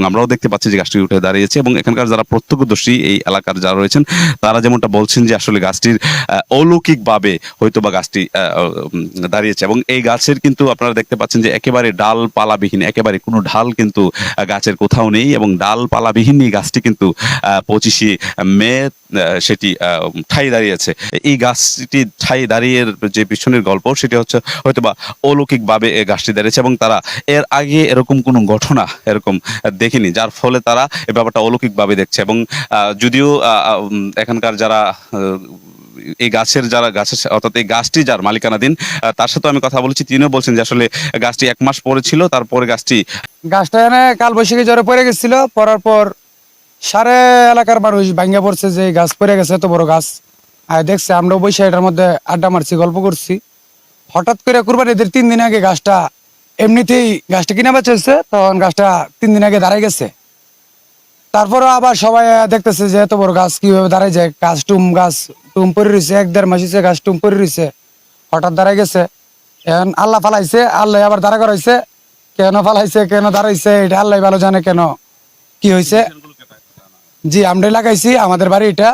আমরাও দেখতে পাচ্ছি যে গাছটি উঠে দাঁড়িয়েছে এবং এখানকার যারা প্রত্যক্ষদর্শী এই এলাকার যারা রয়েছেন তারা যেমনটা বলছেন যে আসলে গাছটির অলৌকিকভাবে হয়তো বা গাছটি দাঁড়িয়েছে এবং এই গাছের কিন্তু আপনারা দেখতে পাচ্ছেন যে একেবারে ডালপালাবিহীন, একেবারে কোনো ঢাল কিন্তু গাছের কোথাও নেই এবং ডালপালাবিহীন এই গাছটি কিন্তু 25শে মে সেটি ঠাই দাঁড়িয়েছে। এই গাছটি ঠাই দাঁড়িয়ে যে পিছনের গল্প সেটি হচ্ছে হয়তোবা অলৌকিকভাবে এই গাছটি দাঁড়িয়েছে এবং তারা এর আগে এরকম কোনো ঘটনা এরকম দেখেনি, যার ফলে তারা এই ব্যাপারটা অলৌকিকভাবে দেখছে এবং যদিও এখানকার যারা এই গাছের অর্থাৎ এই গাছটি যার মালিকানাধীন তার সাথে আমি কথা বলেছি, তিনিও বলছেন যে আসলে গাছটি 1 মাস পরে ছিল, তারপরে গাছটা এনে কাল বৈশাখী জ্বরে পড়ে গেছিল, পড়ার পর সারে এলাকার মানুষ ভাঙ্গা পড়ছে যে গাছ পড়ে গেছে, এত বড় গাছ। আর দেখছে, আমরাও বৈশাখ এটার মধ্যে আড্ডা মারছি, গল্প করছি। হঠাৎ করে কুরবানি ঈদের 3 দিন আগে গাছটা এমনিতেই গাছটা কিনা বেচা হয়েছে, তখন গাছটা 3 দিন আগে দাঁড়াই গেছে। তারপরে আবার সবাই দেখতেছে যে এত বড় গাছ কিভাবে দাঁড়াই যায়, গাছ টুম পরে রয়েছে, 1-1.5 মাস হয়েছে গাছ টুম পরে রয়েছে, হঠাৎ দাঁড়াই গেছে। এখন আল্লাহ ফালাইছে, আল্লাহ আবার দাঁড়া করাইছে। কেন ফালাইছে, কেন দাঁড়াইছে, এটা আল্লাহ ভালো জানে কেন কি হয়েছে। জি, আমরাই লাগাইছি, আমাদের বাড়ি এটা।